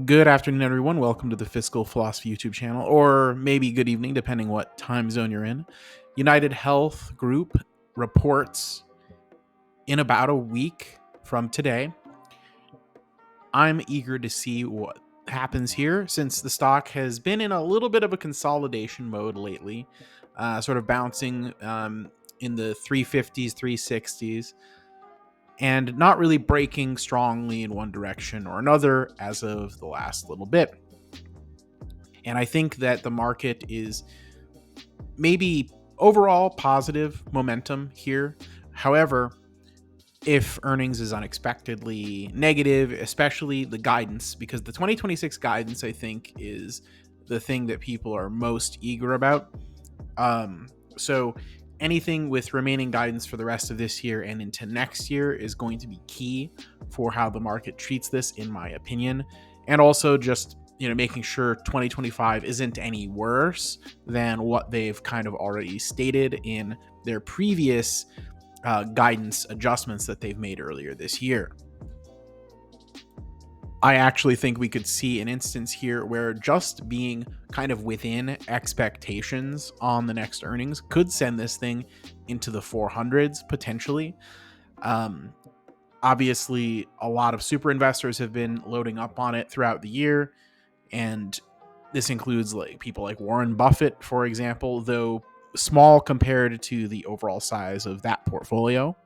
Good afternoon, everyone. Welcome to the Fiscal Philosophy YouTube channel, or maybe good evening, depending what time zone you're in. UnitedHealth Group reports in about a week from today. I'm eager to see what happens here since the stock has been in a little bit of a consolidation mode lately, sort of bouncing in the 350s, 360s. And not really breaking strongly in one direction or another as of the last little bit. And I think that the market is maybe overall positive momentum here. However, if earnings is unexpectedly negative, especially the guidance, because the 2026 guidance, I think, is the thing that people are most eager about. So anything with remaining guidance for the rest of this year and into next year is going to be key for how the market treats this, in my opinion. And also just, making sure 2025 isn't any worse than what they've kind of already stated in their previous guidance adjustments that they've made earlier this year. I actually think we could see an instance here where just being kind of within expectations on the next earnings could send this thing into the 400s potentially. Obviously, a lot of super investors have been loading up on it throughout the year, and this includes like people like Warren Buffett, for example, though small compared to the overall size of that portfolio.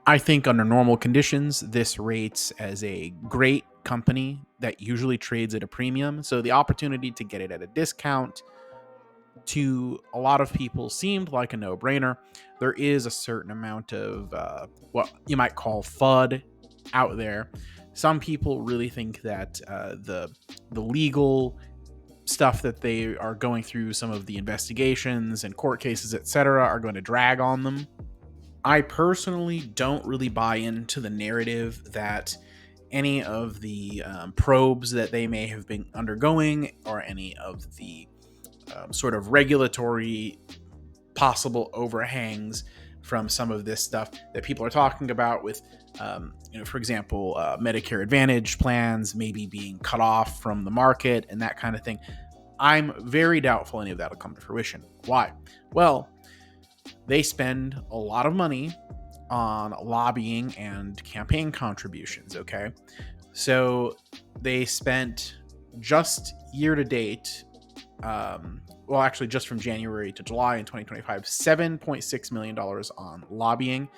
I think under normal conditions, this rates as a great company that usually trades at a premium. So the opportunity to get it at a discount to a lot of people seemed like a no-brainer. There is a certain amount of what you might call FUD out there. Some people really think that the legal stuff that they are going through, some of the investigations and court cases, etc., are going to drag on them. I personally don't really buy into the narrative that any of the probes that they may have been undergoing or any of the sort of regulatory possible overhangs from some of this stuff that people are talking about with, for example, Medicare Advantage plans maybe being cut off from the market and that kind of thing. I'm very doubtful any of that will come to fruition. Why? Well, they spend a lot of money on lobbying and campaign contributions, okay? So they spent just year to date, actually just from January to July in 2025, $7.6 million on lobbying.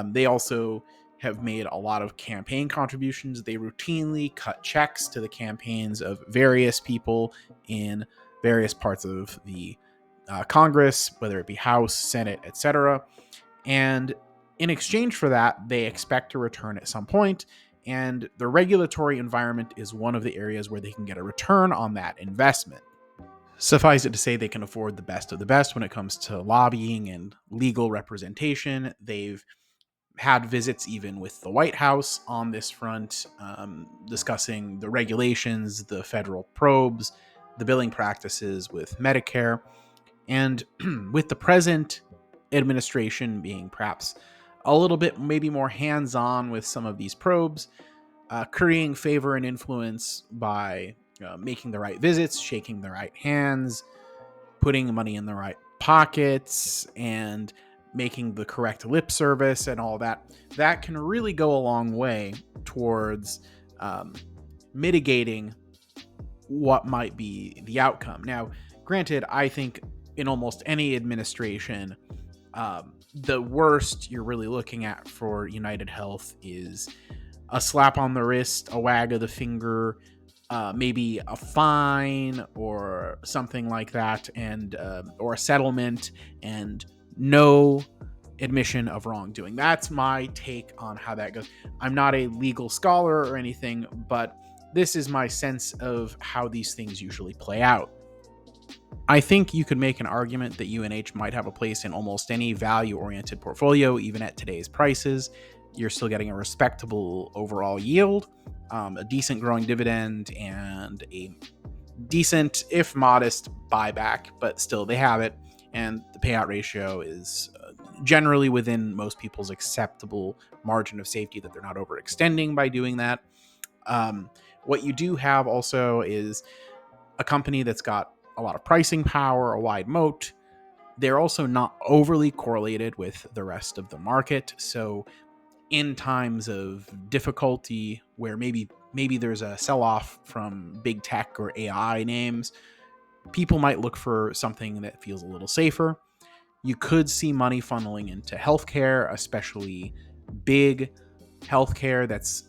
They also have made a lot of campaign contributions. They routinely cut checks to the campaigns of various people in various parts of the Congress, whether it be House, Senate, etc. And in exchange for that, they expect to return at some point, and the regulatory environment is one of the areas where they can get a return on that investment. Suffice it to say, they can afford the best of the best when it comes to lobbying and legal representation. They've had visits even with the White House on this front, discussing the regulations, the federal probes, the billing practices with Medicare. And with the present administration being perhaps a little bit maybe more hands-on with some of these probes, currying favor and influence by making the right visits, shaking the right hands, putting money in the right pockets, and making the correct lip service and all that, that can really go a long way towards mitigating what might be the outcome. Now, granted, I think in almost any administration, the worst you're really looking at for UnitedHealth is a slap on the wrist, a wag of the finger, maybe a fine or something like that, and or a settlement, and no admission of wrongdoing. That's my take on how that goes. I'm not a legal scholar or anything, but this is my sense of how these things usually play out. I think you could make an argument that UNH might have a place in almost any value-oriented portfolio, even at today's prices. You're still getting a respectable overall yield, a decent growing dividend, and a decent, if modest, buyback, but still they have it. And the payout ratio is generally within most people's acceptable margin of safety, that they're not overextending by doing that. What you do have also is a company that's got a lot of pricing power, a wide moat. They're also not overly correlated with the rest of the market. So in times of difficulty where maybe there's a sell-off from big tech or AI names, people might look for something that feels a little safer. You could see money funneling into healthcare, especially big healthcare that's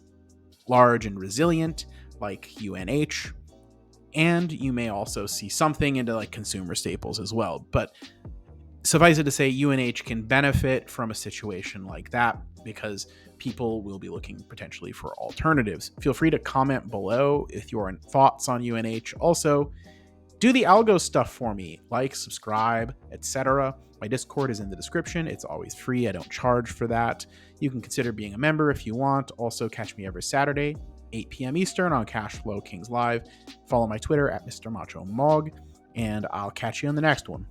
large and resilient, like UNH. And you may also see something into like consumer staples as well. But suffice it to say, UNH can benefit from a situation like that because people will be looking potentially for alternatives. Feel free to comment below with your thoughts on UNH. Also, do the algo stuff for me, like, subscribe, etc. My Discord is in the description. It's always free. I don't charge for that. You can consider being a member if you want. Also, catch me every Saturday, 8 p.m. Eastern on Cashflow Kings Live. Follow my Twitter at Mr. Macho Mog, and I'll catch you on the next one.